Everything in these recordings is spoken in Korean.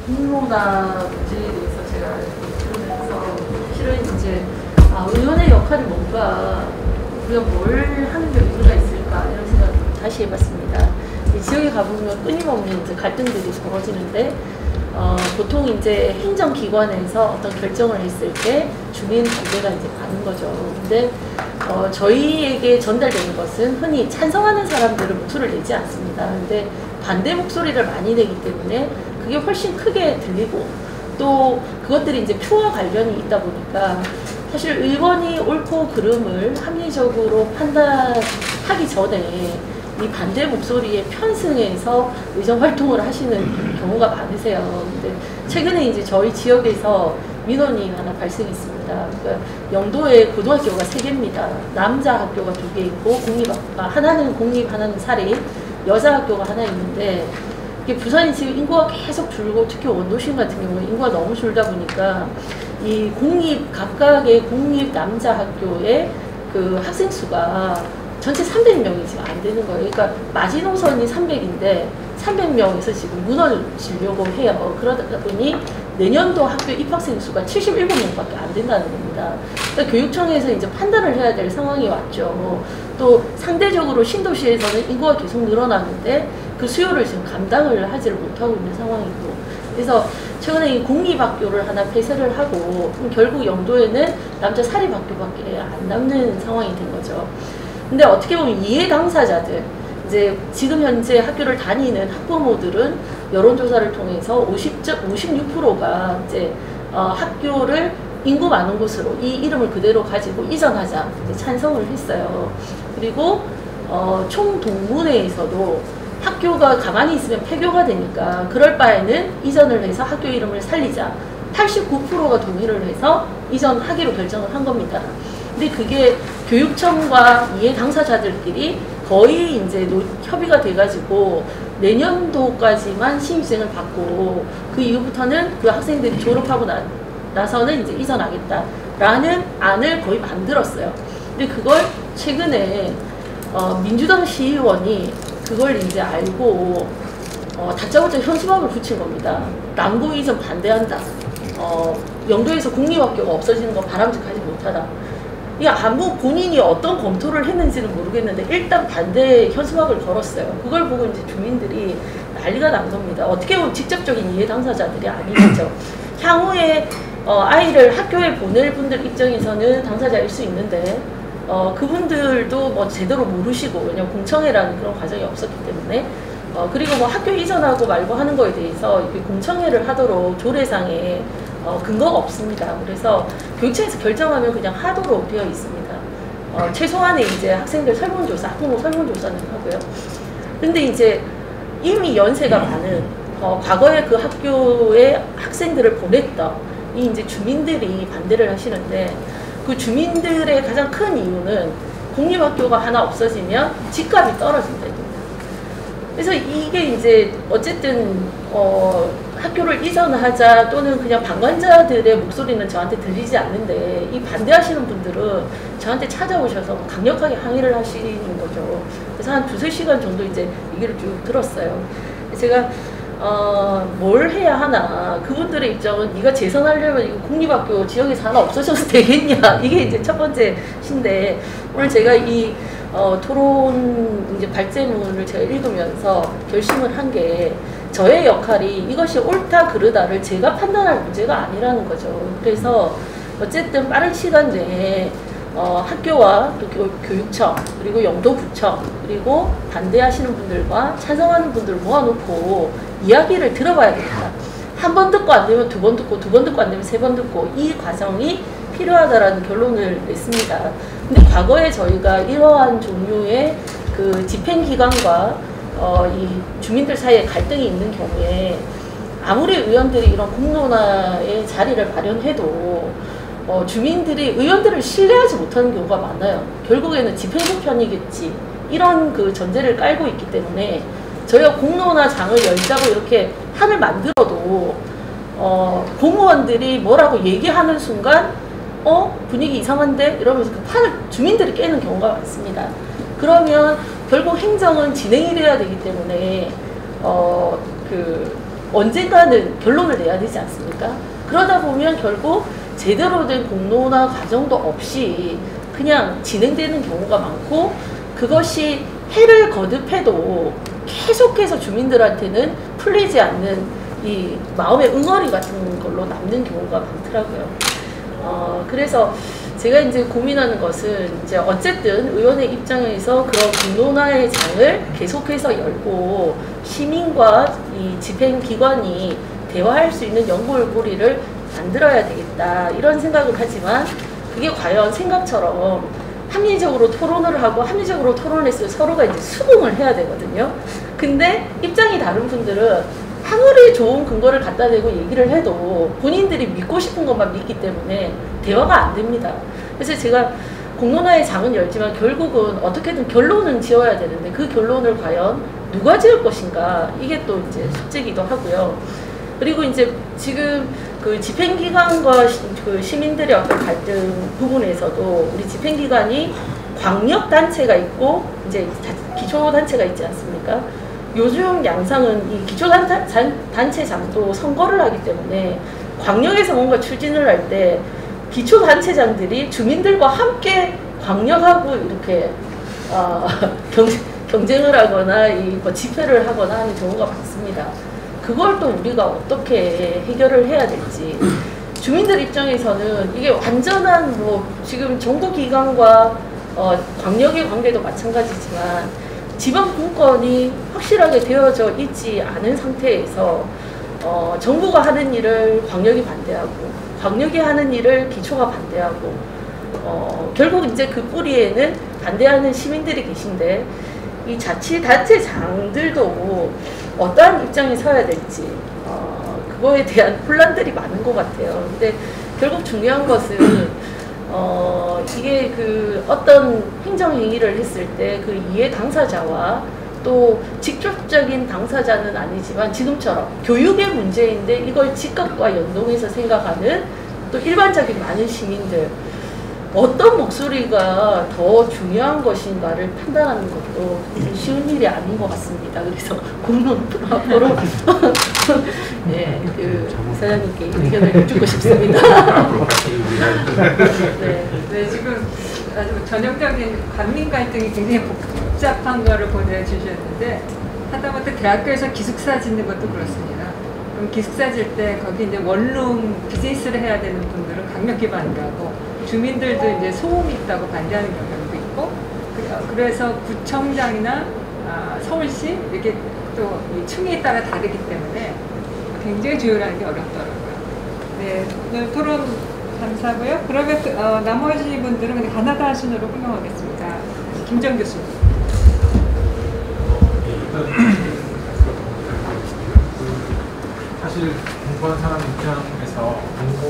공론화 문제에 대해서 제가 들으면서 실은 이제 의원의 역할이 뭔가 우리가 뭘 하는 게 의미가 있을까 이런 생각을 다시 해봤습니다. 지역에 가보면 끊임없는 이제 갈등들이 벌어지는데 보통 이제 행정기관에서 어떤 결정을 했을 때 주민 반대가 이제 많은 거죠. 근데 저희에게 전달되는 것은 흔히 찬성하는 사람들은 목소리를 내지 않습니다. 근데 반대 목소리를 많이 내기 때문에 그게 훨씬 크게 들리고 또 그것들이 이제 표와 관련이 있다 보니까 사실 의원이 옳고 그름을 합리적으로 판단하기 전에 이 반대 목소리에 편승해서 의정 활동을 하시는 경우가 많으세요. 근데 최근에 이제 저희 지역에서 민원이 하나 발생했습니다. 그러니까 영도에 고등학교가 3개입니다. 남자 학교가 2개 있고 하나는 공립, 하나는 사립, 여자 학교가 하나 있는데 이게 부산이 지금 인구가 계속 줄고 특히 원도심 같은 경우는 인구가 너무 줄다 보니까 이 각각의 공립 남자 학교의 그 학생 수가 전체 300명이 지금 안 되는 거예요. 그러니까 마지노선이 300인데 300명에서 지금 무너지려고 해요. 그러다 보니 내년도 학교 입학생 수가 77명밖에 안 된다는 겁니다. 그러니까 교육청에서 이제 판단을 해야 될 상황이 왔죠. 또 상대적으로 신도시에서는 인구가 계속 늘어나는데 그 수요를 지금 감당을 하지를 못하고 있는 상황이고, 그래서 최근에 이 공립학교를 하나 폐쇄를 하고 결국 영도에는 남자 사립학교밖에 안 남는 상황이 된 거죠. 근데 어떻게 보면 이해 당사자들, 이제 지금 현재 학교를 다니는 학부모들은 여론조사를 통해서 56%가 이제 학교를 인구 많은 곳으로 이 이름을 그대로 가지고 이전하자 찬성을 했어요. 그리고 총동문회에서도 학교가 가만히 있으면 폐교가 되니까 그럴 바에는 이전을 해서 학교 이름을 살리자. 89%가 동의를 해서 이전하기로 결정을 한 겁니다. 근데 그게 교육청과 이해 당사자들끼리 거의 이제 협의가 돼가지고 내년도까지만 신입생을 받고 그 이후부터는 그 학생들이 졸업하고 나서는 이제 이전하겠다라는 안을 거의 만들었어요. 근데 그걸 최근에 민주당 시의원이 그걸 이제 알고 다짜고짜 현수막을 붙인 겁니다. 남구 이전 반대한다. 영도에서 공립학교가 없어지는 건 바람직하지 못하다. 이 아무 본인이 어떤 검토를 했는지는 모르겠는데 일단 반대 현수막을 걸었어요. 그걸 보고 이제 주민들이 난리가 난 겁니다. 어떻게 보면 직접적인 이해 당사자들이 아니겠죠. 향후에 아이를 학교에 보낼 분들 입장에서는 당사자일 수 있는데 그분들도 뭐 제대로 모르시고, 왜냐면 공청회라는 그런 과정이 없었기 때문에 그리고 뭐 학교 이전하고 말고 하는 거에 대해서 공청회를 하도록 조례상에 근거가 없습니다. 그래서 교육청에서 결정하면 그냥 하도록 되어 있습니다. 최소한의 이제 학생들 설문조사, 학부모 설문조사는 하고요. 근데 이제 이미 연세가 많은 과거에 그 학교에 학생들을 보냈던 이 이제 주민들이 반대를 하시는데, 그 주민들의 가장 큰 이유는 공립학교가 하나 없어지면 집값이 떨어진다. 그래서 이게 이제 어쨌든 학교를 이전하자 또는 그냥 방관자들의 목소리는 저한테 들리지 않는데 이 반대하시는 분들은 저한테 찾아오셔서 강력하게 항의를 하시는 거죠. 그래서 한 2~3시간 정도 이제 얘기를 쭉 들었어요. 제가 뭘 해야 하나, 그분들의 입장은 네가 재선하려면 이거 공립학교 지역에서 하나 없어져도 되겠냐, 이게 이제 첫 번째 신데, 오늘 제가 이 토론 이제 발제문을 제가 읽으면서 결심을 한 게, 저의 역할이 이것이 옳다 그르다를 제가 판단할 문제가 아니라는 거죠. 그래서 어쨌든 빠른 시간 내에 학교와 또 교육청, 그리고 영도구청, 그리고 반대하시는 분들과 찬성하는 분들을 모아놓고 이야기를 들어봐야겠다. 한 번 듣고 안 되면 2번 듣고, 2번 듣고 안 되면 3번 듣고, 이 과정이 필요하다라는 결론을 냈습니다. 근데 과거에 저희가 이러한 종류의 그 집행기관과 이 주민들 사이에 갈등이 있는 경우에 아무리 의원들이 이런 공론화의 자리를 마련해도 주민들이 의원들을 신뢰하지 못하는 경우가 많아요. 결국에는 집행부 편이겠지, 이런 그 전제를 깔고 있기 때문에 저희가 공론화장을 열자고 이렇게 판을 만들어도 공무원들이 뭐라고 얘기하는 순간 분위기 이상한데? 이러면서 그 판을 주민들이 깨는 경우가 많습니다. 그러면 결국 행정은 진행이 돼야 되기 때문에 언젠가는 결론을 내야 되지 않습니까? 그러다 보면 결국 제대로 된 공론화 과정도 없이 그냥 진행되는 경우가 많고, 그것이 해를 거듭해도 계속해서 주민들한테는 풀리지 않는 이 마음의 응어리 같은 걸로 남는 경우가 많더라고요. 그래서 제가 이제 고민하는 것은, 이제 어쨌든 의원의 입장에서 그런 공론화의 장을 계속해서 열고 시민과 이 집행기관이 대화할 수 있는 연골고리를 만들어야 되겠다, 이런 생각을 하지만, 그게 과연 생각처럼 합리적으로 토론을 하고 합리적으로 토론했을 때 서로가 이제 수긍을 해야 되거든요. 근데 입장이 다른 분들은 아무리 좋은 근거를 갖다 대고 얘기를 해도 본인들이 믿고 싶은 것만 믿기 때문에 대화가 안 됩니다. 그래서 제가 공론화의 장은 열지만 결국은 어떻게든 결론은 지어야 되는데, 그 결론을 과연 누가 지을 것인가, 이게 또 이제 숙제이기도 하고요. 그리고 이제 지금 그 집행기관과 그 시민들의 어떤 갈등 부분에서도 우리 집행기관이 광역단체가 있고 이제 기초단체가 있지 않습니까? 요즘 양상은 이 기초단체장도 선거를 하기 때문에 광역에서 뭔가 추진을 할 때 기초단체장들이 주민들과 함께 광역하고 이렇게 경쟁을 하거나 뭐 집회를 하거나 하는 경우가 많습니다. 그걸 또 우리가 어떻게 해결을 해야 될지, 주민들 입장에서는 이게 완전한 뭐 지금 정부기관과 광역의 관계도 마찬가지지만 지방분권이 확실하게 되어져 있지 않은 상태에서 정부가 하는 일을 광역이 반대하고 광역이 하는 일을 기초가 반대하고 결국 이제 그 뿌리에는 반대하는 시민들이 계신데, 이 자치단체장들도 어떠한 입장에 서야 될지 그거에 대한 혼란들이 많은 것 같아요. 근데 결국 중요한 것은 이게 그 어떤 행정행위를 했을 때 그 이해 당사자와 또 직접적인 당사자는 아니지만 지금처럼 교육의 문제인데 이걸 직각과 연동해서 생각하는 또 일반적인 많은 시민들, 어떤 목소리가 더 중요한 것인가를 판단하는 것도 쉬운 일이 아닌 것 같습니다. 그래서 공론 앞으로 네, 그 사장님께 의견을 여쭙고 싶습니다. 네, 지금 아주 전형적인 관민 갈등이 굉장히 복잡한 거를 보내주셨는데, 하다못해 대학교에서 기숙사 짓는 것도 그렇습니다. 그럼 기숙사 질 때 거기 이제 원룸 비즈니스를 해야 되는 분들은 강력히 반대하고, 주민들도 이제 소음이 있다고 반대하는 경향도 있고, 그래서 구청장이나 서울시 이렇게 또 이 층에 따라 다르기 때문에 굉장히 조율하는 게 어렵더라고요. 네, 오늘 토론 감사하고요. 그러면 나머지 분들은 그냥 가나다 순으로 흘러가겠습니다. 김정 교수님. 사실 공부한 사람 입장에서 공부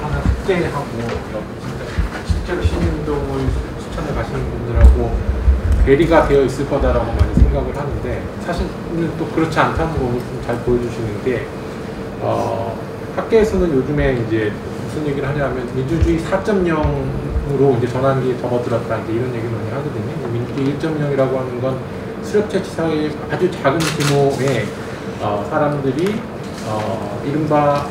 하나 확대하고 실제로 시민운동을 추천해 가시는 분들하고 괴리가 되어 있을 거다라고 많이 생각을 하는데, 사실 또 그렇지 않다는 거 좀 잘 보여주시는 게, 학계에서는 요즘에 이제 무슨 얘기를 하냐면 민주주의 4.0으로 이제 전환기에 접어들었다, 이제 이런 얘기를 많이 하거든요. 민주주의 1.0이라고 하는 건 수렵채취 사회의 아주 작은 규모의 사람들이 이른바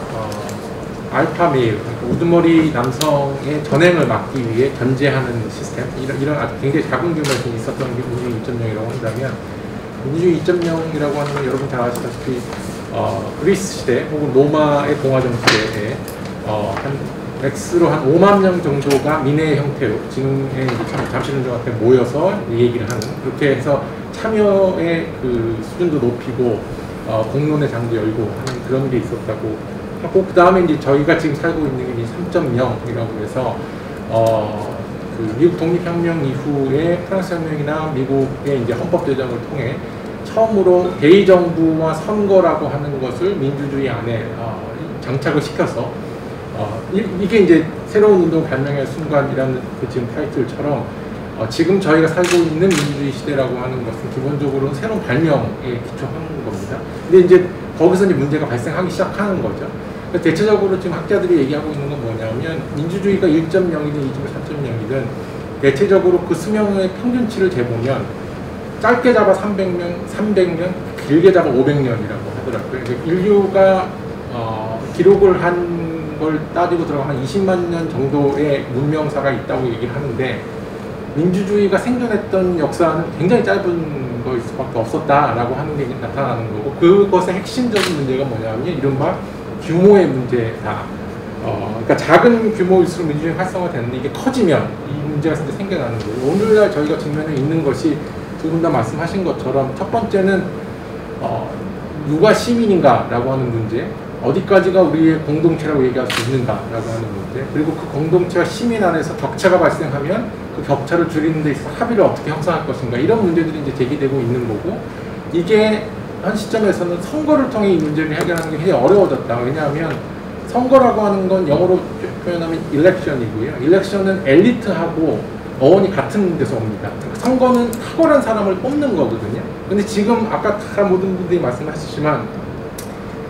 알파 메일, 그러니까 우두머리 남성의 전행을 막기 위해 견제하는 시스템, 이런 아주 굉장히 작은 규모에서 있었던 게 민주주의 2.0이라고 한다면, 민주주의 2.0이라고 하는 건 여러분 잘 아시다시피 그리스 시대 혹은 로마의 공화정 시대에 한 X로 한 5만 명 정도가 민의 형태로 지금의 잠실운동 앞에 모여서 얘기를 하는, 그렇게 해서 참여의 그 수준도 높이고 공론의 장도 열고 하는 그런 게 있었다고 하고, 그 다음에 이제 저희가 지금 살고 있는 게 3.0이라고 해서 그 미국 독립혁명 이후에 프랑스 혁명이나 미국의 이제 헌법 제정을 통해 처음으로 대의정부와 선거라고 하는 것을 민주주의 안에 장착을 시켜서 이게 이제 새로운 운동 발명의 순간이라는 그 지금 타이틀처럼 지금 저희가 살고 있는 민주주의 시대라고 하는 것은 기본적으로 새로운 발명에 기초하는 겁니다. 근데 이제 거기서 이제 문제가 발생하기 시작하는 거죠. 대체적으로 지금 학자들이 얘기하고 있는 건 뭐냐면, 민주주의가 1.0이든 2.3.0이든 대체적으로 그 수명의 평균치를 재보면 짧게 잡아 300년, 길게 잡아 500년이라고 하더라고요. 하더라고요. 인류가 기록을 한 걸 따지고 들어가면 20만 년 정도의 문명사가 있다고 얘기를 하는데 민주주의가 생존했던 역사는 굉장히 짧은 거일 수밖에 없었다라고 하는 게 나타나는 거고 그것의 핵심적인 문제가 뭐냐면 이른바 규모의 문제다. 그러니까 작은 규모일수록 민주주의 활성화되는데 이게 커지면 이 문제가 생겨나는 거예요. 오늘날 저희가 직면해 있는 것이 두 분 다 말씀하신 것처럼 첫 번째는 누가 시민인가라고 하는 문제, 어디까지가 우리의 공동체라고 얘기할 수 있는가라고 하는 문제, 그리고 그 공동체와 시민 안에서 격차가 발생하면 그 격차를 줄이는 데 있어서 합의를 어떻게 형성할 것인가 이런 문제들이 이제 제기되고 있는 거고 이게 한 시점에서는 선거를 통해 이 문제를 해결하는 게 굉장히 어려워졌다. 왜냐하면 선거라고 하는 건 영어로 표현하면 일렉션이고요. 일렉션은 엘리트하고 어원이 같은 데서 옵니다. 선거는 탁월한 사람을 뽑는 거거든요. 근데 지금 아까 다 모든 분들이 말씀하셨지만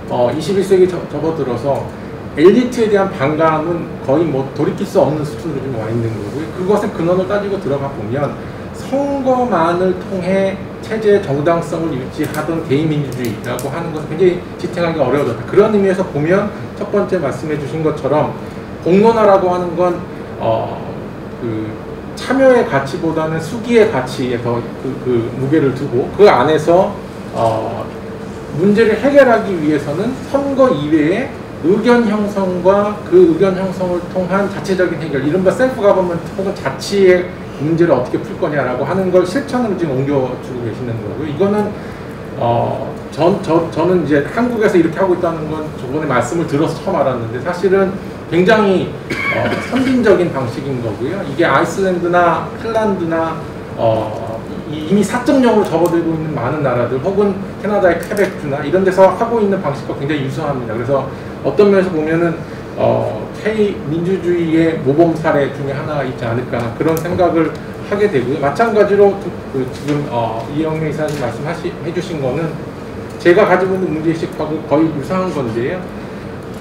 21세기 접어들어서 엘리트에 대한 반감은 거의 뭐 돌이킬 수 없는 수준으로 좀 와 있는 거고요. 그것의 근원을 따지고 들어가 보면 선거만을 통해 체제의 정당성을 유지하던 대의민주주의라고 하는 것을 굉장히 지탱하기 어려워졌다. 그런 의미에서 보면 첫 번째 말씀해 주신 것처럼 공론화라고 하는 건 그 참여의 가치보다는 수기의 가치에 더 그 무게를 두고 그 안에서 문제를 해결하기 위해서는 선거 이외에 의견 형성과 그 의견 형성을 통한 자체적인 해결, 이른바 셀프 가버먼트 혹은 자치의 문제를 어떻게 풀 거냐라고 하는 걸 실천으로 지금 옮겨주고 계시는 거고요. 이거는 저는 이제 한국에서 이렇게 하고 있다는 건 저번에 말씀을 들어서 처음 알았는데 사실은 굉장히 선진적인 방식인 거고요. 이게 아이슬란드나 핀란드나 이미 4.0으로 접어들고 있는 많은 나라들 혹은 캐나다의 퀘벡주나 이런 데서 하고 있는 방식과 굉장히 유사합니다. 그래서 어떤 면에서 보면은 K 민주주의의 모범 사례 중에 하나가 있지 않을까 그런 생각을 하게 되고요. 마찬가지로 지금 이영래 이사님 말씀해 주신 거는 제가 가지고 있는 문제의식하고 거의 유사한 건데요.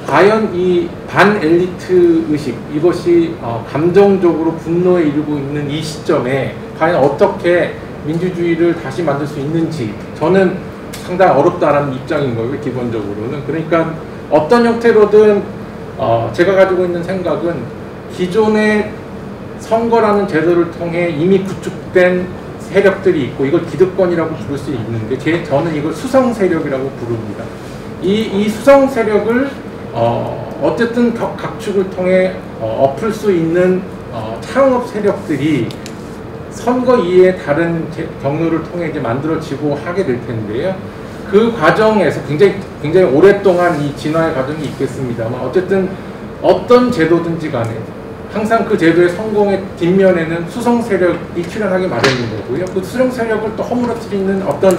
과연 이 반엘리트 의식 이것이 감정적으로 분노에 이르고 있는 이 시점에 과연 어떻게 민주주의를 다시 만들 수 있는지 저는 상당히 어렵다라는 입장인 거예요. 기본적으로는. 그러니까 어떤 형태로든 제가 가지고 있는 생각은 기존의 선거라는 제도를 통해 이미 구축된 세력들이 있고 이걸 기득권이라고 부를 수 있는데 저는 이걸 수성 세력이라고 부릅니다. 이 수성 세력을 어쨌든 각축을 통해 엎을 수 있는 창업 세력들이 선거 이외의 다른 경로를 통해 이제 만들어지고 하게 될 텐데요. 그 과정에서 굉장히 오랫동안 이 진화의 과정이 있겠습니다만 어쨌든 어떤 제도든지 간에 항상 그 제도의 성공의 뒷면에는 수성 세력이 출현하기 마련인 거고요. 그 수성 세력을 또 허물어뜨리는 어떤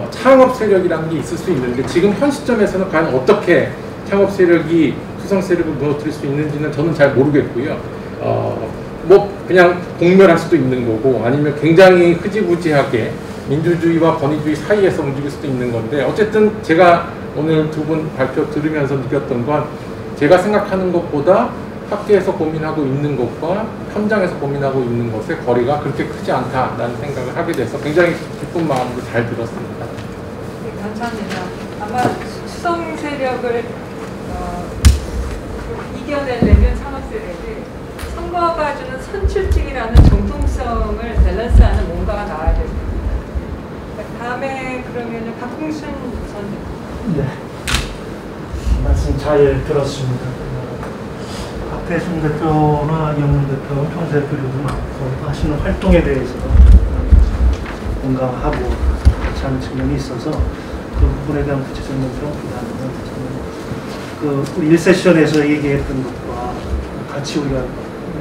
창업 세력이라는 게 있을 수 있는데 지금 현 시점에서는 과연 어떻게 창업 세력이 수성 세력을 무너뜨릴 수 있는지는 저는 잘 모르겠고요. 뭐 그냥 공멸할 수도 있는 거고 아니면 굉장히 흐지부지하게 민주주의와 권위주의 사이에서 움직일 수도 있는 건데 어쨌든 제가 오늘 두 분 발표 들으면서 느꼈던 건 제가 생각하는 것보다 학계에서 고민하고 있는 것과 현장에서 고민하고 있는 것의 거리가 그렇게 크지 않다라는 생각을 하게 돼서 굉장히 기쁜 마음으로 잘 들었습니다. 네, 감사합니다. 아마 수성 세력을 이겨내려면 산업 세력이 선거가 주는 선출직이라는 정통성을 밸런스하는 뭔가가 나와야 됩니다. 다음에 그러면 박홍순 전 네, 말씀 잘 들었습니다. 박태순 대표나 이영문 대표, 평소 대표들도 하시는 활동에 대해서 공감하고 같이 하는 측면이 있어서 그 부분에 대한 구체적인 평가보다는 그 우리 1세션에서 얘기했던 것과 같이 우리가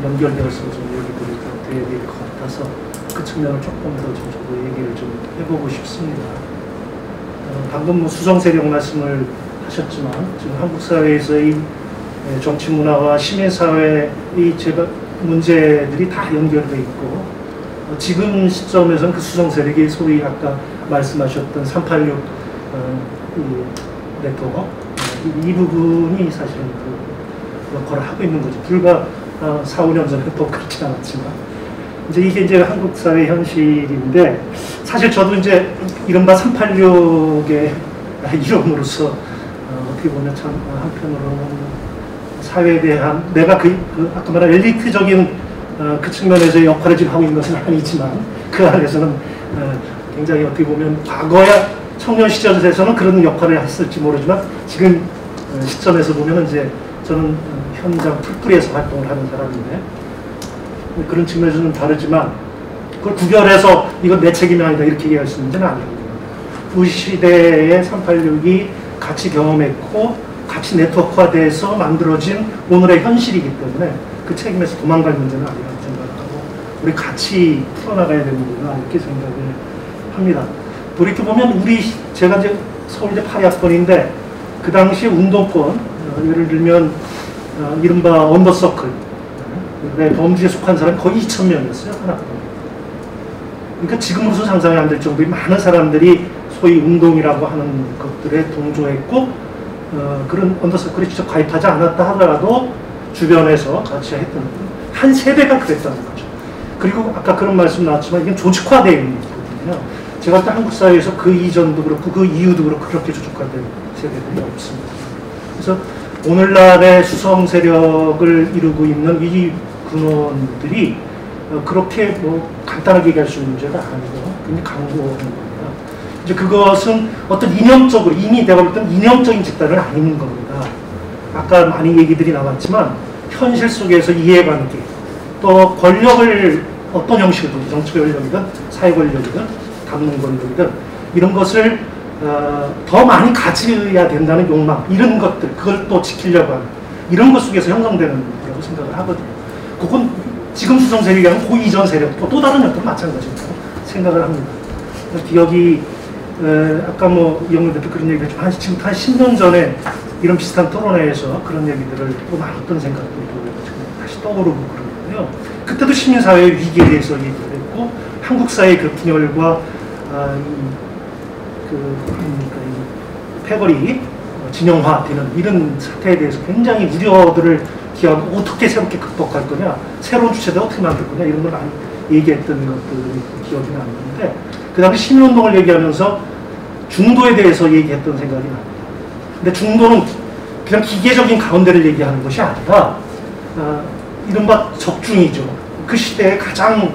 연결되어서 좀 얘기들이 더 돼야 될 것 같아서 그 측면을 조금 더 좀 저도 얘기를 좀 해보고 싶습니다. 방금 수성 세력 말씀을 하셨지만 지금 한국 사회에서의 정치 문화와 시민 사회의 문제들이 다 연결되어 있고 지금 시점에서는 그 수성 세력이 소위 아까 말씀하셨던 386 네트워크 이 부분이 사실은 그 역할을 하고 있는 거죠. 불과 4, 5년 전에 또 그렇지 않았지만 이제 이게 이제 한국 사회 현실인데 사실 저도 이제 이른바 386의 이름으로서 어떻게 보면 참 한편으로는 사회에 대한 내가 아까 말한 엘리트적인 그 측면에서 역할을 지금 하고 있는 것은 아니지만 그 안에서는 굉장히 어떻게 보면 과거의 청년 시절에서는 그런 역할을 했을지 모르지만 지금 시점에서 보면 이제 저는 현장 풀뿌리에서 활동을 하는 사람인데 그런 측면에서는 다르지만 그걸 구별해서 이건 내 책임이 아니다 이렇게 얘기할 수 있는 건 아니거든요. 우리 시대의 386이 같이 경험했고 같이 네트워크화돼서 만들어진 오늘의 현실이기 때문에 그 책임에서 도망갈 문제는 아니라고 생각하고 우리 같이 풀어나가야 되는 문제다 이렇게 생각을 합니다. 돌이켜보면 제가 이제 서울대 8학번인데 그 당시 운동권 예를 들면 이른바 언더서클 범주에 속한 사람이 거의 2,000명이었어요. 한 학번. 그러니까 지금으로서 상상이 안 될 정도의 많은 사람들이 소위 운동이라고 하는 것들에 동조했고 그런 언더서클에 직접 가입하지 않았다 하더라도 주변에서 같이 했던 한 세대가 그랬다는 거죠. 그리고 아까 그런 말씀 나왔지만 이게 조직화되어 있는 거거든요. 제가 볼 때 한국 사회에서 그 이전도 그렇고 그 이후도 그렇고 그렇게 조직화된 세대들이 없습니다. 그래서 오늘날의 수성 세력을 이루고 있는 이 근원들이 그렇게 뭐 간단하게 얘기할 수 있는 문제가 아니고 굉장히 강고한 겁니다. 이제 그것은 어떤 이념적으로 이미 내가 볼 때는 이념적인 집단은 아닌 겁니다. 아까 많이 얘기들이 나왔지만 현실 속에서 이해관계 또 권력을 어떤 형식으로 정치 권력이든 사회 권력이든 담는 권력이든 이런 것을 더 많이 가져야 된다는 욕망 이런 것들 그걸 또 지키려고 하는 이런 것 속에서 형성되는 거라고 생각을 하거든요. 그건 지금 수성 세력이 아니라 그 이전 세력도 또 다른 것도 마찬가지라고 생각을 합니다. 기억이 아까 뭐 이영렬 대표 그런 얘기를 했지만 지금부터 한 10년 전에 이런 비슷한 토론회에서 그런 얘기들을 또 나눴던 생각도 다시 떠오르고 그러는데요. 그때도 시민사회의 위기에 대해서 얘기를 했고 한국 사회의 그 분열과 패거리 진영화되는 이런 사태에 대해서 굉장히 우려들을 기하고 어떻게 새롭게 극복할 거냐, 새로운 주체들 어떻게 만들 거냐 이런 걸 많이 얘기했던 것들이 기억이 나는데 그 다음에 시민운동을 얘기하면서 중도에 대해서 얘기했던 생각이 납니다. 근데 중도는 그냥 기계적인 가운데를 얘기하는 것이 아니라 이른바 적중이죠. 그 시대에 가장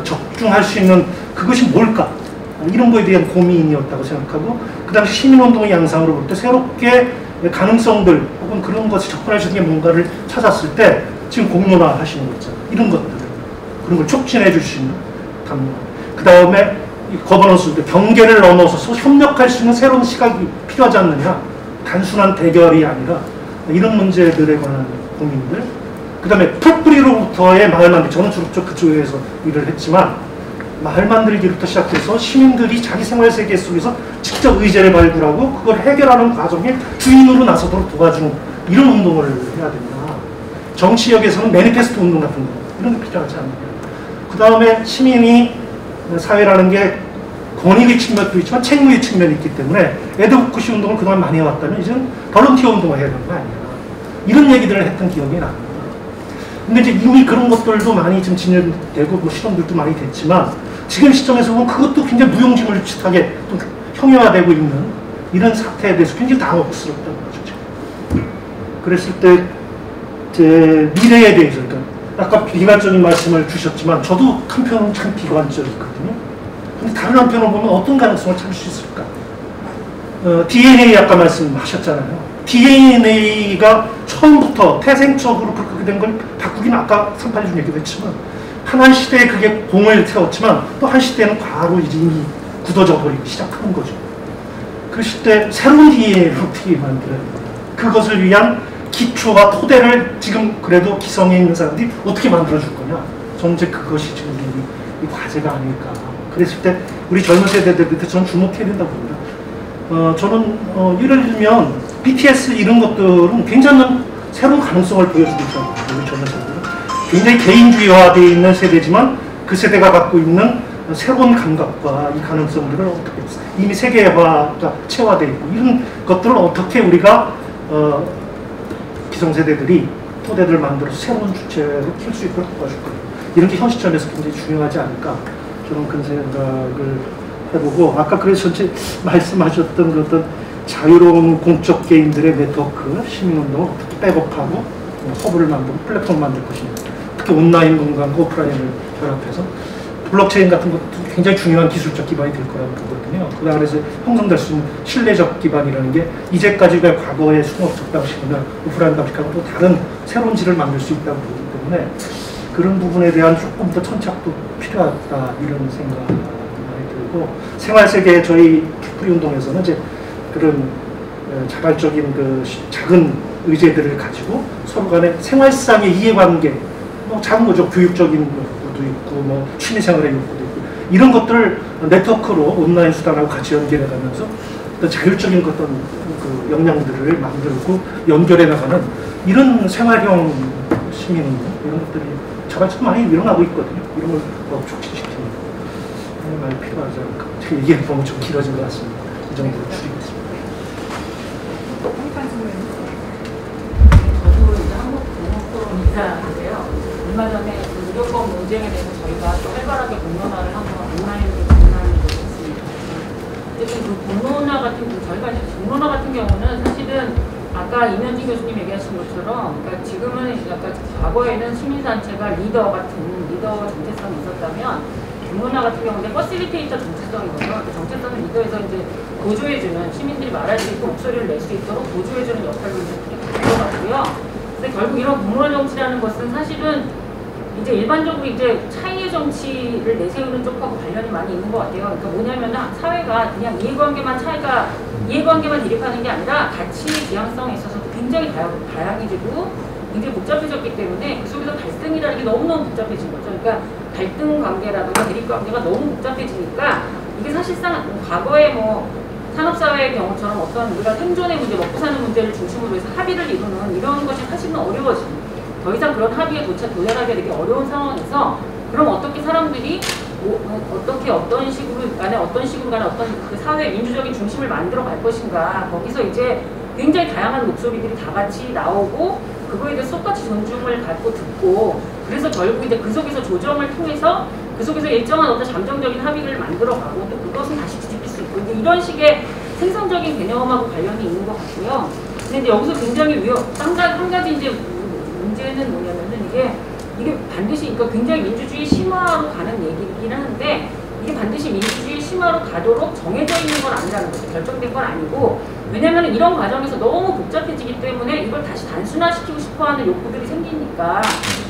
적중할 수 있는 그것이 뭘까? 이런 거에 대한 고민이었다고 생각하고 그 당시 시민운동의 양상으로 볼 때 새롭게 가능성들 혹은 그런 것에 접근할 수 있는 뭔가를 찾았을 때 지금 공론화 하시는 거 있잖아요. 이런 것들 그런 걸 촉진해 줄 수 있는 담론 그 다음에 거버넌스 경계를 넘어서 협력할 수 있는 새로운 시각이 필요하지 않느냐 단순한 대결이 아니라 이런 문제들에 관한 고민들 그 다음에 풀뿌리로부터의 마을 만들기 저는 주로 그쪽에서 일을 했지만 마을 만들기부터 시작해서 시민들이 자기 생활 세계 속에서 직접 의제를 발굴하고 그걸 해결하는 과정에 주인으로 나서도록 도와주는 이런 운동을 해야 된다. 정치역에서는 매니페스토 운동 같은 거 이런 게 필요하지 않느냐. 그 다음에 시민이 사회라는 게 권익의 측면도 있지만 책무의 측면이 있기 때문에 에드보커시 운동을 그동안 많이 해왔다면 이제는 볼런티어 운동을 해야 되는 거 아니야. 이런 얘기들을 했던 기억이 납니다. 근데 이제 이미 그런 것들도 많이 좀 진행되고 뭐 실험들도 많이 됐지만 지금 시점에서 보면 그것도 굉장히 무용지물짓하게 좀 형용화되고 있는 이런 사태에 대해서 굉장히 당혹스럽다는 거죠. 그랬을 때 제 미래에 대해서 그러니까 아까 비관적인 말씀을 주셨지만 저도 한편은 참 비관적이거든요. 근데 다른 한편으로 보면 어떤 가능성을 찾을 수 있을까? DNA 아까 말씀하셨잖아요. DNA가 처음부터 태생적으로 그렇게 된 걸 바꾸기는 아까 386 얘기도 했지만 한 시대에 그게 공을 세웠지만 또 한 시대는 과로 이미 굳어져 버리기 시작하는 거죠. 그랬을 때 새로운 DNA를 어떻게 만들어야 되나 그것을 위한 기초와 토대를 지금 그래도 기성에 있는 사람들이 어떻게 만들어줄 거냐 저는 이제 그것이 지금 이 과제가 아닐까. 그랬을 때 우리 젊은 세대들한테 저는 주목해야 된다고 봅니다. 저는 예를 들면 BTS 이런 것들은 굉장한 새로운 가능성을 보여주고 있다고 우리 젊은 세대들은 굉장히 개인주의화되어 있는 세대지만 그 세대가 갖고 있는 새로운 감각과 이 가능성들을 어떻게 이미 세계화가 체화되어 있고 이런 것들을 어떻게 우리가 기성세대들이 토대를 만들어서 새로운 주체로 키울 수 있도록 도와줄 거예요. 이런 게 현 시점에서 굉장히 중요하지 않을까 저는 그런 생각을 해보고 아까 그래서 말씀하셨던 그 어떤 자유로운 공적 개인들의 네트워크, 시민운동을 어떻게 백업하고 허브를 만들고 플랫폼을 만들 것이냐. 특히 온라인 공간과 오프라인을 결합해서 블록체인 같은 것도 굉장히 중요한 기술적 기반이 될 거라고 보거든요. 그 안에서 형성될 수 있는 신뢰적 기반이라는 게 이제까지의 과거의 수업적 방식이나 오프라인 방식하고 또 다른 새로운 질을 만들 수 있다고 보기 때문에 그런 부분에 대한 조금 더 천착도 필요하다 이런 생각이 많이 들고, 생활세계 저희 풀이 운동에서는 이제 그런 자발적인 그 작은 의제들을 가지고 서로 간의 생활상의 이해관계, 뭐 작은 거죠. 교육적인 욕구도 있고, 뭐 취미생활의 욕구도 있고, 이런 것들을 네트워크로 온라인 수단하고 같이 연결해가면서 어떤 자율적인 어떤 그 역량들을 만들고 연결해 나가는 이런 생활형 시민운동 이런 것들이 자발적으로 많이 일어나고 있거든요. 이런 걸 촉진시키는 게 많이 필요하지 않을까. 제가 얘기해보면 좀 길어진 것 같습니다. 이 정도로 줄이겠습니다. 저도 이제 한국 공무포럼이사인데요. 얼마 전에 그 의료법 논쟁에 대해서 저희가 또 활발하게 공론화를 하고 온라인으로 진행하는 게 있습니다. 어쨌든 그 공론화 같은 저희가 이제 공론화 같은 경우는 사실은 아까 이면진 교수님 얘기하신 것처럼, 그러니까 지금은 약간 과거에는 시민단체가 리더 정체성이 있었다면, 공론화 같은 경우는 퍼실리테이터 정체성이거든요. 그 정체성을 리더에서 이제 보조해주는, 시민들이 말할 수 있고 목소리를 낼 수 있도록 보조해주는 역할로 이제 들어갔고요. 근데 결국 이런 공론화 정치라는 것은 사실은 이제 일반적으로 이제 차이의 정치를 내세우는 쪽하고 관련이 많이 있는 것 같아요. 그러니까 뭐냐면은 사회가 그냥 이해관계만 대립하는 게 아니라 가치 지향성에 있어서도 굉장히 다양해지고 굉장히 복잡해졌기 때문에 그 속에서 갈등이라는 게 너무너무 복잡해진 거죠. 그러니까 갈등 관계라든가 대립 관계가 너무 복잡해지니까 이게 사실상 과거에 뭐 산업사회의 경우처럼 어떤 우리가 생존의 문제, 먹고 사는 문제를 중심으로 해서 합의를 이루는 이런 것이 사실은 어려워집니다. 더 이상 그런 합의에 도달하게 되기 어려운 상황에서 그럼 어떻게 사람들이 어떻게 어떤 식으로 간에 어떤 그 사회 민주적인 중심을 만들어 갈 것인가. 거기서 이제 굉장히 다양한 목소리들이 다 같이 나오고 그거에 대해서 똑같이 존중을 갖고 듣고, 그래서 결국 이제 그 속에서 조정을 통해서 그 속에서 일정한 어떤 잠정적인 합의를 만들어 가고 또 그것은 다시 뒤집힐 수 있고, 이제 이런 식의 생성적인 개념하고 관련이 있는 것 같고요. 근데 이제 여기서 굉장히 한 가지 이제 문제는 뭐냐면은 이게 반드시, 그러니까 굉장히 민주주의 심화로 가는 얘기이긴 하는데, 이게 반드시 민주주의 심화로 가도록 정해져 있는 건 아니라는 거죠. 결정된 건 아니고, 왜냐면 이런 과정에서 너무 복잡해지기 때문에 이걸 다시 단순화시키고 싶어하는 욕구들이 생기니까,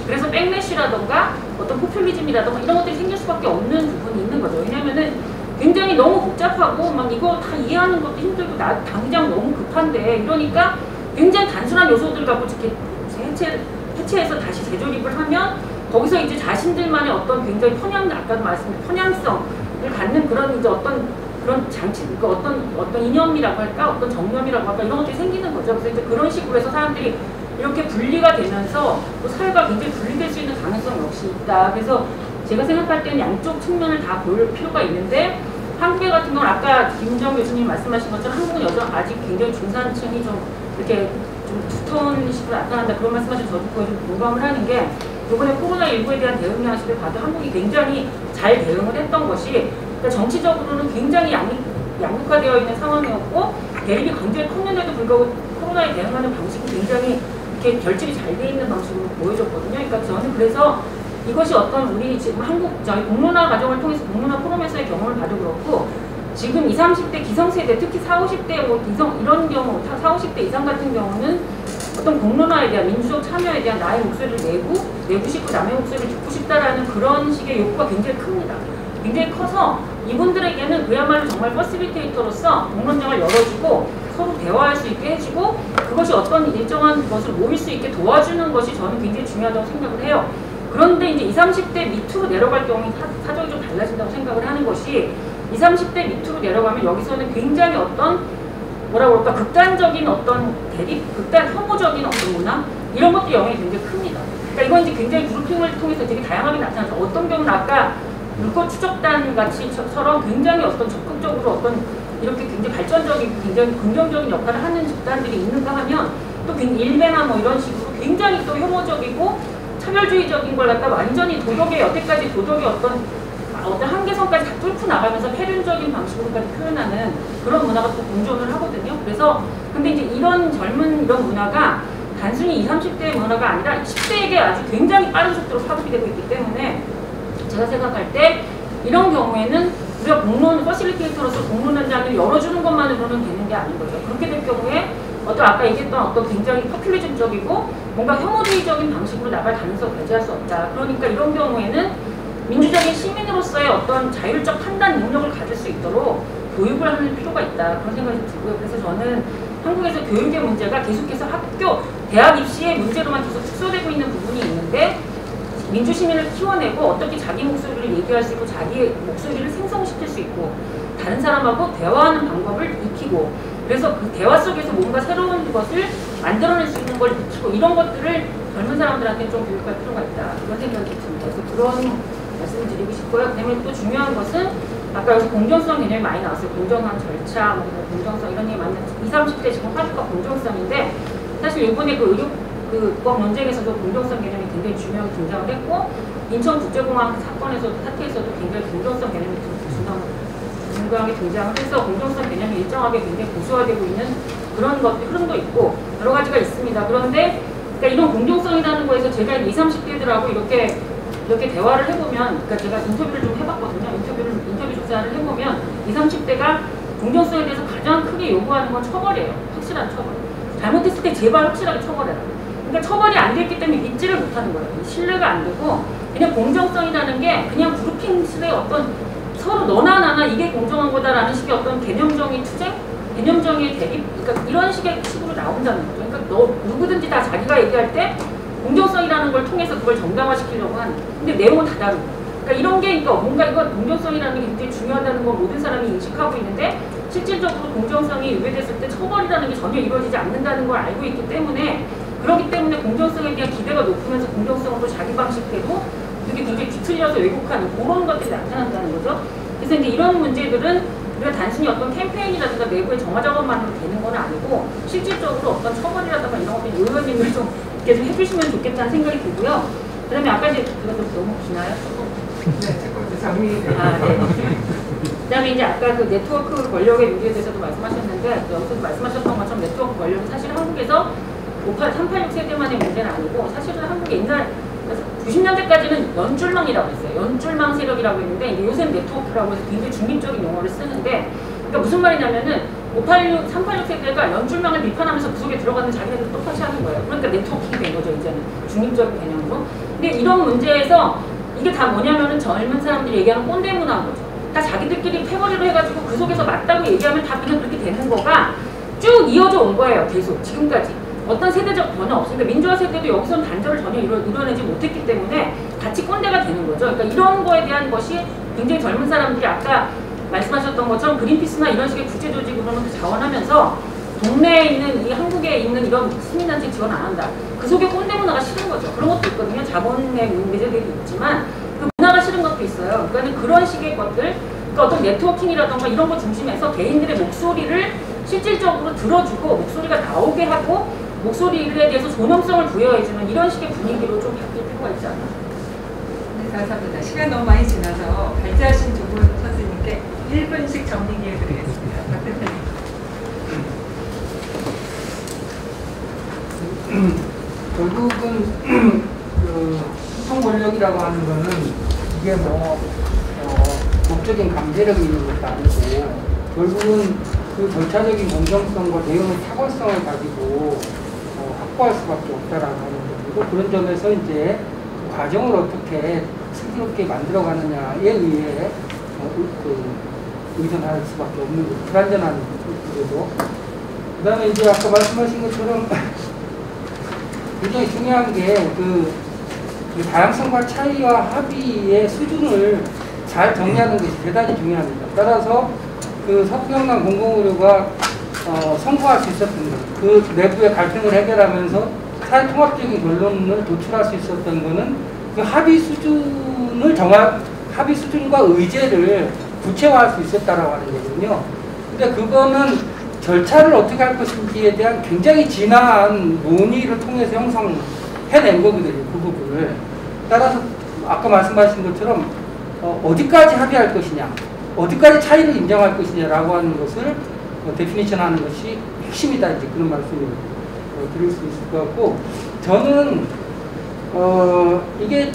그래서 백래시라던가 어떤 포퓰리즘이라던가 이런 것들이 생길 수밖에 없는 부분이 있는 거죠. 왜냐면은 굉장히 너무 복잡하고 막 이거 다 이해하는 것도 힘들고 나 당장 너무 급한데, 이러니까 굉장히 단순한 요소들 갖고 이렇게 해체해서 다시 재조립을 하면 거기서 이제 자신들만의 어떤 굉장히 아까도 말씀드린 편향성을 갖는 그런 이제 어떤 그런 장치, 그러니까 어떤 이념이라고 할까, 어떤 정념이라고 할까, 이런 것들이 생기는 거죠. 그래서 이제 그런 식으로 해서 사람들이 이렇게 분리가 되면서 또 사회가 굉장히 분리될 수 있는 가능성이 역시 있다. 그래서 제가 생각할 때는 양쪽 측면을 다 볼 필요가 있는데, 한국에 같은 경우는 아까 김정 교수님 말씀하신 것처럼 한국은 여전히 아직 굉장히 중산층이 좀 이렇게 좀 두터운 식으로 나타난다, 그런 말씀하신 저도 그거 좀 공감을 하는 게, 이번에 코로나19에 대한 대응 양식을 봐도 한국이 굉장히 잘 대응을 했던 것이, 그러니까 정치적으로는 굉장히 양극화되어 있는 상황이었고 대립이 굉장히 컸는데도 불구하고 코로나에 대응하는 방식이 굉장히 이렇게 결집이 잘 돼 있는 방식으로 보여줬거든요. 그러니까 저는 그래서 이것이 어떤 우리 지금 저희 공론화 과정을 통해서 공론화 포럼에서의 경험을 봐도 그렇고, 지금 20, 30대 기성세대, 특히 40, 50대 이런 경우, 40, 50대 이상 같은 경우는 어떤 공론화에 대한 민주적 참여에 대한 나의 목소리를 내고 싶고 남의 목소리를 듣고 싶다라는 그런 식의 욕구가 굉장히 큽니다. 굉장히 커서 이분들에게는 그야말로 정말 퍼실리테이터로서 공론장을 열어주고 서로 대화할 수 있게 해주고 그것이 어떤 일정한 것을 모일 수 있게 도와주는 것이 저는 굉장히 중요하다고 생각을 해요. 그런데 이제 20, 30대 밑으로 내려갈 경우에 사정이 좀 달라진다고 생각을 하는 것이, 20, 30대 밑으로 내려가면 여기서는 굉장히 어떤 뭐라고 그럴까, 극단적인 어떤 대립, 혐오적인 어떤 문화, 이런 것도 영향이 굉장히 큽니다. 그러니까 이건 이제 굉장히 그룹핑을 통해서 되게 다양하게 나타나죠. 어떤 경우는 아까 물꽃 추적단 같이처럼 굉장히 어떤 적극적으로 어떤 이렇게 굉장히 발전적인, 굉장히 긍정적인 역할을 하는 집단들이 있는가 하면, 또 일베나 뭐 이런 식으로 굉장히 또 혐오적이고 차별주의적인 걸 갖다 완전히 여태까지 도덕의 어떤 어떤 한계선까지 다 뚫고 나가면서 폐륜적인 방식으로까지 표현하는 그런 문화가 또 공존을 하거든요. 그래서 근데 이제 이런 젊은 이런 문화가 단순히 20, 30대의 문화가 아니라 10대에게 아주 굉장히 빠른 속도로 파급이 되고 있기 때문에 제가 생각할 때 이런 경우에는 우리가 공론, 퍼실리테이터로서 공론 현장을 열어주는 것만으로는 되는 게 아닌 거죠. 그렇게 될 경우에 어떤 아까 얘기했던 어떤 굉장히 포퓰리즘적이고 뭔가 혐오주의적인 방식으로 나갈 가능성을 배제할 수 없다. 그러니까 이런 경우에는 민주적인 시민으로서의 어떤 자율적 판단 능력을 가질 수 있도록 교육을 하는 필요가 있다. 그런 생각이 들고요. 그래서 저는 한국에서 교육의 문제가 계속해서 학교, 대학 입시의 문제로만 계속 축소되고 있는 부분이 있는데 민주시민을 키워내고 어떻게 자기 목소리를 얘기할 수 있고 자기의 목소리를 생성시킬 수 있고 다른 사람하고 대화하는 방법을 익히고 그래서 그 대화 속에서 뭔가 새로운 것을 만들어낼 수 있는 걸 익히고 이런 것들을 젊은 사람들한테 좀 교육할 필요가 있다. 그런 생각이 듭니다. 그래서 그런 말씀을 드리고 싶고요. 그다음에 또 중요한 것은 아까 여기서 공정성 개념이 많이 나왔어요. 공정한 절차, 뭐 공정성 이런 얘기 많이 나왔어요. 20, 30대 지금 화두가 공정성인데 사실 이번에 그 의료법 논쟁에서도 공정성 개념이 굉장히 중요하게 등장을 했고 인천국제공항 사건에서도 사태에서도 굉장히 공정성 개념이 중요하게 등장을 해서 공정성 개념이 일정하게 굉장히 고수화되고 있는 그런 것들 흐름도 있고 여러 가지가 있습니다. 그런데 그러니까 이런 공정성이라는 거에서 제가 20, 30대들하고 이렇게 대화를 해보면 그러니까 제가 인터뷰를 좀 해봤거든요. 인터뷰 조사를 해보면 20, 30대가 공정성에 대해서 가장 크게 요구하는 건 처벌이에요. 확실한 처벌. 잘못했을 때 제발 확실하게 처벌해라. 그러니까 처벌이 안 됐기 때문에 믿지를 못하는 거예요. 신뢰가 안 되고 그냥 공정성이라는 게 그냥 그룹핑식의 어떤 서로 너나 나나 이게 공정한 거다라는 식의 어떤 개념정의 투쟁? 개념정의 대립? 그러니까 이런 식으로 나온다는 거죠. 그러니까 누구든지 다 자기가 얘기할 때 공정성이라는 걸 통해서 그걸 정당화시키려고 하는 근데 내용은 다 다르고 그러니까 이런 게 그러니까 뭔가 이건 공정성이라는 게 굉장히 중요하다는 걸 모든 사람이 인식하고 있는데 실질적으로 공정성이 위배됐을 때 처벌이라는 게 전혀 이루어지지 않는다는 걸 알고 있기 때문에 그렇기 때문에 공정성에 대한 기대가 높으면서 공정성으로 자기 방식대로 그게 굉장히 뒤틀려서 왜곡하는 그런 것들이 나타난다는 거죠. 그래서 이제 이런 문제들은 우리가 단순히 어떤 캠페인이라든가 내부의 정화 작업만으로 되는 건 아니고 실질적으로 어떤 처벌이라든가 이런 것들 의원님들 좀 이렇게 좀 해주시면 좋겠다는 생각이 들고요. 그 다음에 아까 이제 그것도 너무 기나요? 네, 조금 정리. 네. 그 다음에 이제 아까 그 네트워크 권력의 문제에 대해서도 말씀하셨는데 여기서도 말씀하셨던 것처럼 네트워크 권력은 사실 한국에서 386 세대만의 문제는 아니고 사실은 한국 옛날 90년대까지는 연줄망이라고 했어요. 연줄망 세력이라고 했는데 이제 요새는 네트워크라고 해서 굉장히 중립적인 용어를 쓰는데 그러니까 무슨 말이냐면은 386 세대가 연줄망을 비판하면서 그 속에 들어가는 자기네들 똑같이 하는 거예요. 그러니까 네트워킹이 된 거죠, 이제는. 중립적인 개념으로. 근데 이런 문제에서 이게 다 뭐냐면은 젊은 사람들이 얘기하는 꼰대 문화인 거죠. 다 자기들끼리 패거리로 해가지고 그 속에서 맞다고 얘기하면 다 그냥 그렇게 되는 거가 쭉 이어져 온 거예요, 계속. 지금까지. 어떤 세대적 변화 없으니까 민주화 세대도 여기서는 단절을 전혀 이뤄내지 못했기 때문에 같이 꼰대가 되는 거죠. 그러니까 이런 거에 대한 것이 굉장히 젊은 사람들이 아까 말씀하셨던 것처럼 그린피스나 이런 식의 구제 조직으로는 자원하면서 동네에 있는 이 한국에 있는 이런 시민단체 지원 안 한다. 그 속에 꼰대 문화가 싫은 거죠. 그런 것도 있거든요. 자본의 문제들이 있지만 그 문화가 싫은 것도 있어요. 그러니까 그런 식의 것들, 그러니까 어떤 네트워킹이라던가 이런 거 중심에서 개인들의 목소리를 실질적으로 들어주고 목소리가 나오게 하고 목소리에 대해서 존엄성을 부여해주는 이런 식의 분위기로 좀 바뀔 필요가 있지 않나. 네, 감사합니다. 시간 너무 많이 지나서 발제하신 두 분 선생님께 1분씩 정리 기회 드리겠습니다. 박 대표님. 결국은 그 수통 권력이라고 하는 거는 이게 법적인 강제력이 있는 것도 아니고 결국은 그 절차적인 공정성과 대응의 탁월성을 가지고 확보할 수밖에 없다라고 하는 것이고 그런 점에서 이제 그 과정을 어떻게 슬기롭게 만들어가느냐에 의해 의존할 수밖에 없는 거죠. 불완전한 구조도. 그 다음에 이제 아까 말씀하신 것처럼 굉장히 중요한 게 그 다양성과 차이와 합의의 수준을 잘 정리하는 것이 대단히 중요합니다. 따라서 그 서구경남 공공의료가 성공할 수 있었던 것, 그 내부의 갈등을 해결하면서 사회 통합적인 결론을 도출할 수 있었던 것은 그 합의 수준과 의제를 구체화할 수 있었다라고 하는 거거든요. 근데 그거는 절차를 어떻게 할 것인지에 대한 굉장히 진한 논의를 통해서 형성해낸 거거든요. 그 부분을. 따라서 아까 말씀하신 것처럼 어디까지 합의할 것이냐, 어디까지 차이를 인정할 것이냐라고 하는 것을 데피니션 하는 것이 핵심이다. 이제 그런 말씀을 드릴 수 있을 것 같고, 저는 이게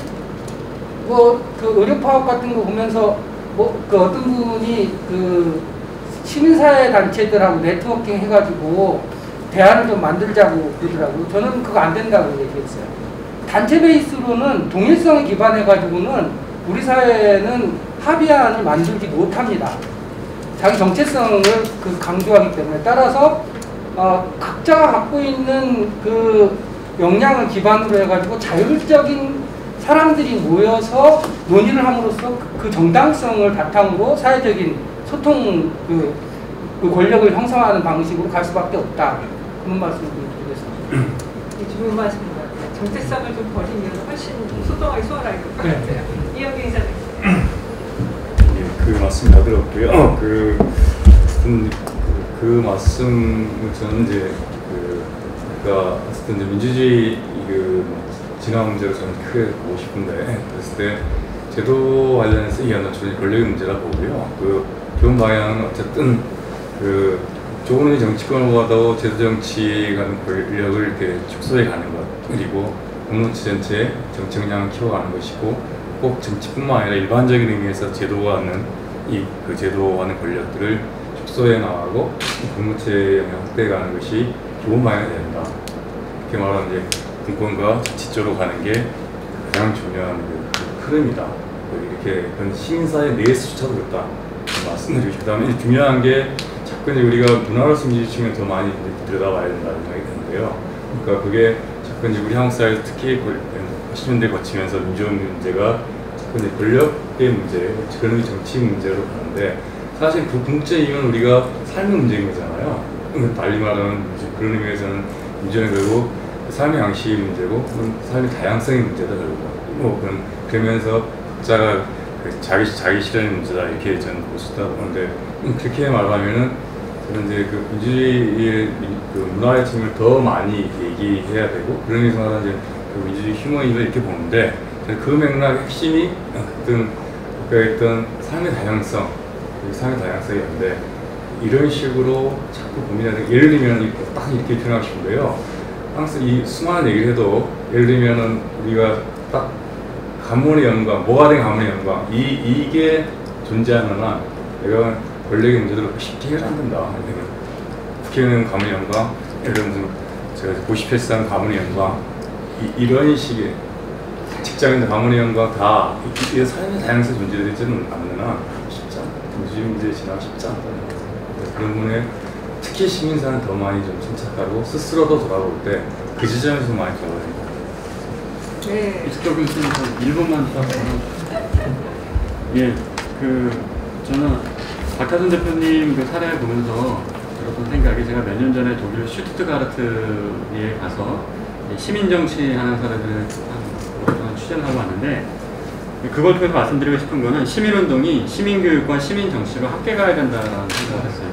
뭐 그 의료 파업 같은 거 보면서 뭐 그 어떤 분이 그 시민사회 단체들하고 네트워킹 해가지고 대안을 좀 만들자고 그러더라고요. 저는 그거 안 된다고 얘기했어요. 단체 베이스로는 동일성에 기반해가지고는 우리 사회는 합의안을 만들지 못합니다. 자기 정체성을 그 강조하기 때문에. 따라서 각자가 갖고 있는 그 역량을 기반으로 해가지고 자율적인 사람들이 모여서 논의를 함으로써 그 정당성을 바탕으로 사회적인 소통 그 권력을 형성하는 방식으로 갈 수밖에 없다. 그런 말씀을 드리겠습니다. 좋은 말씀인 것 같아요. 정체성을 좀 버리면 훨씬 소통하기 수월할 것 같아요. 이영경 이사님. 예, 그 말씀 다 들었고요. 그 말씀을 저는 이제 그러니까 어쨌든 민주주의 진화 문제로 저는 크게 보고 싶은데, 그랬을 때 제도 관련해서 이해하는 권력의 문제라 보고요. 그 좋은 방향은 어쨌든 좋은 정치권보다도 제도 정치가 권력을 이렇게 축소해 가는 것, 그리고 공동체 전체의 정치 역량을 키워가는 것이고, 꼭 정치뿐만 아니라 일반적인 의미에서 제도화하는 그 제도화하는 권력들을 축소해 나가고 공동체 영향 확대해 가는 것이 좋은 방향이 된다. 이렇게 말하면 이제 정권과 정치 쪽으로 가는 게 가장 중요한 흐름이다. 이렇게 시민사회 내에서조차도 그렇다. 말씀드리고, 그 다음에 중요한 게 자꾸 이제 우리가 문화로서 민주주의 측면 더 많이 들여다봐야 된다는 생각이 드는데요. 그러니까 그게 자꾸 이제 우리 한국 사회에서 특히 80년대 거치면서 민주주의 문제가 자꾸 이제 권력의 문제, 그런 정치 문제로 가는데, 사실 그 궁극적인 이유는 우리가 삶의 문제인 거잖아요. 달리 말하면 그런 의미에서는 민주주의는 결국 삶의 양식의 문제고, 삶의 다양성의 문제다 결국. 그러면서 각자가 자기 실현의 문제다 이렇게 저는 보고 싶다 보는데, 그렇게 말하면은 저는 이제 그 민주주의의 그 문화의 측면을 더 많이 얘기해야 되고, 그런 의미에서 이제 그 민주주의 휴머니즘을 이렇게 보는데, 그 맥락의 핵심이 어떤 삶의 다양성, 삶의 다양성이었는데, 이런 식으로 자꾸 고민하는, 예를 들면 딱 이렇게 표현하고 싶은데요. 항상 이 수많은 얘기를 해도, 예를 들면은 우리가 딱 가문의 영광, 뭐가 된 가문의 영광, 이게 존재하는 한 내가 권력의 문제들을 쉽게 해결 안 된다. 국회의원 가문의 영광, 예를 들면 제가 고시패스한 가문의 영광, 이런 식의 직장인 가문의 영광 다 이 삶의 다양성 존재되지는 않는 한 쉽지 않다. 민주주의 문제에 지나가 쉽지 않다. 그런 부분에 특히 시민사는 더 많이 좀 침착하고 스스로도 돌아볼 때 그 지점에서 많이 돌아야 됩니다. 네. 이쪽으로 있으면 1분만 더. 예, 저는 박하선 대표님 그 사례를 보면서 들었던 생각이, 제가 몇 년 전에 독일 슈투트가르트에 가서 시민정치 하는 사례들을 오랫동안 취재를 하고 왔는데, 그걸 통해서 말씀드리고 싶은 거는 시민운동이 시민교육과 시민정치로 함께 가야 된다는 생각을 했어요.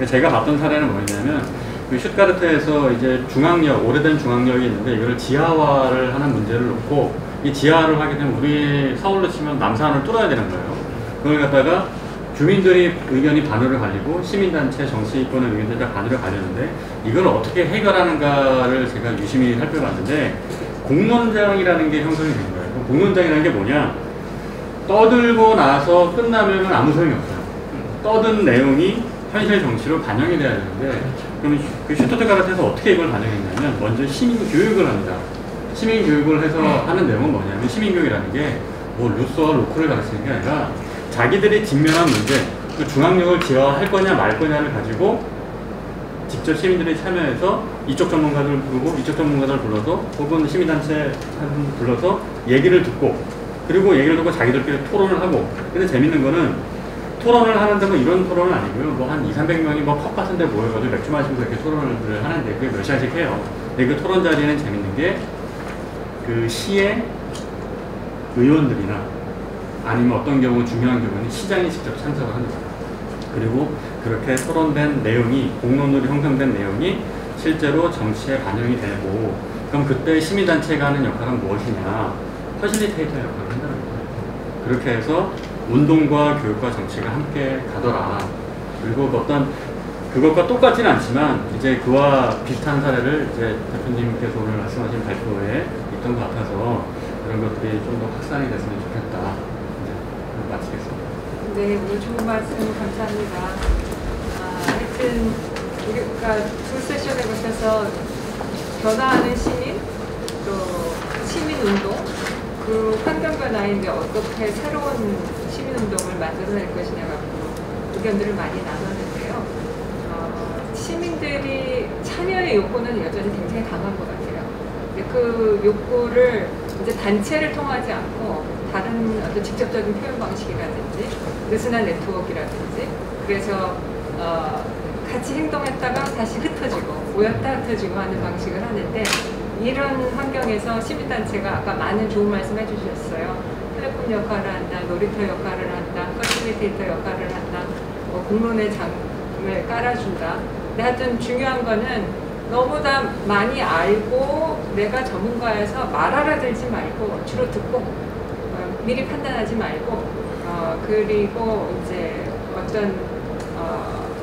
제가 봤던 사례는 뭐였냐면, 그 슈트가르트에서 이제 중앙역, 오래된 중앙역이 있는데 이거를 지하화를 하는 문제를 놓고, 이 지하화를 하게 되면 우리 서울로 치면 남산을 뚫어야 되는 거예요. 그걸 갖다가 주민들이 의견이 반으로 갈리고 시민단체, 정치권의 의견들이 반으로 갈렸는데, 이걸 어떻게 해결하는가를 제가 유심히 살펴봤는데, 공론장이라는 게 형성이 된 거예요. 공론장이라는 게 뭐냐? 떠들고 나서 끝나면 아무 소용이 없어요. 떠든 내용이 현실 정치로 반영이 돼야 되는데, 그럼 그 슈투트가르트에서 어떻게 이걸 반영했냐면, 먼저 시민교육을 합니다. 시민교육을 해서 하는 내용은 뭐냐면, 시민교육이라는 게 뭐 루소와 로크를 가르치는 게 아니라 자기들이 직면한 문제, 그 중앙역을 지하화할 거냐 말 거냐를 가지고 직접 시민들이 참여해서 이쪽 전문가들을 부르고 이쪽 전문가들을 불러서, 혹은 시민단체 불러서 얘기를 듣고, 그리고 얘기를 듣고 자기들끼리 토론을 하고. 근데 재밌는 거는 토론을 하는데 뭐 이런 토론은 아니고요. 뭐 한 200~300명이 뭐 펍 같은 데 모여가지고 맥주 마시면서 이렇게 토론을 하는데, 그게 몇 시간씩 해요. 근데 그 토론 자리에는 재밌는 게, 그 시의 의원들이나 아니면 어떤 경우 중요한 경우는 시장이 직접 참석을 합니다. 그리고 그렇게 토론된 내용이, 공론으로 형성된 내용이 실제로 정치에 반영이 되고, 그럼 그때 시민단체가 하는 역할은 무엇이냐? 퍼실리테이터 역할을 한다는 거예요. 그렇게 해서 운동과 교육과 정치가 함께 가더라. 그리고 어떤 그것과 똑같지는 않지만 이제 그와 비슷한 사례를 이제 대표님께서 오늘 말씀하신 발표에 있던 것 같아서 이런 것들이 좀 더 확산이 됐으면 좋겠다. 이제 마치겠습니다. 네, 오늘 좋은 말씀 감사합니다. 하여튼 우리가 두 세션에 걸쳐서 변화하는 시민, 또 시민운동, 그 환경 변화인데 어떻게 새로운 시민운동을 만들어낼 것이냐 갖고 의견들을 많이 나눴는데요. 시민들이 참여의 욕구는 여전히 굉장히 강한 것 같아요. 근데 그 욕구를 이제 단체를 통하지 않고 다른 어떤 직접적인 표현 방식이라든지 느슨한 네트워크라든지 그래서 같이 행동했다가 다시 흩어지고 모였다 흩어지고 하는 방식을 하는데 이런 환경에서 시민단체가 아까 많은 좋은 말씀 해주셨어요. 플랫폼 역할을 한다, 놀이터 역할을 한다, 퍼실리테이터 역할을 한다, 공론의 장을 깔아준다. 근데 하여튼 중요한 거는 너무 다 많이 알고 내가 전문가여서 말 알아들지 말고 주로 듣고 미리 판단하지 말고 그리고 이제 어떤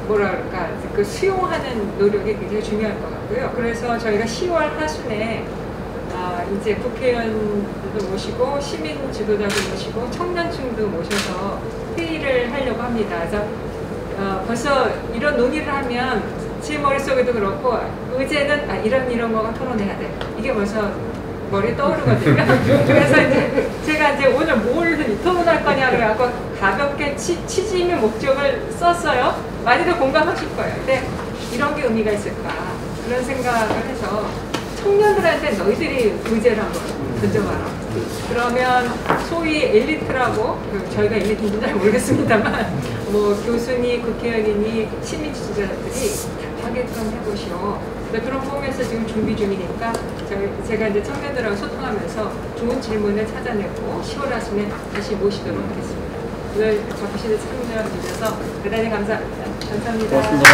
뭐라 그럴까 그 수용하는 노력이 굉장히 중요할 것 같고요. 그래서 저희가 10월 하순에 이제 국회의원도 모시고 시민 지도자도 모시고 청년층도 모셔서 회의를 하려고 합니다. 그래서 벌써 이런 논의를 하면 제 머릿속에도 그렇고 의제는 이런 거가 토론해야 돼. 이게 벌써 머리에 떠오르거든요. 그래서 이제 제가 이제 오늘 뭘 토론할 거냐를 갖고 가볍게 취지 있는 목적을 썼어요. 많이들 공감하실 거예요. 근데 이런 게 의미가 있을까 그런 생각을 해서 청년들한테 너희들이 의제를 한번 던져봐라. 그러면 소위 엘리트라고 저희가 엘리트인지 잘 모르겠습니다만 뭐 교수니 국회의원이니 시민 지도자들이 답하게끔 해보시오. 그런 포럼에서 지금 준비 중이니까 제가 이제 청년들하고 소통하면서 좋은 질문을 찾아내고 10월 하순에 다시 모시도록 하겠습니다. 오늘 적으시는 참여해 주셔서 대단히 감사합니다. 감사합니다. 고맙습니다.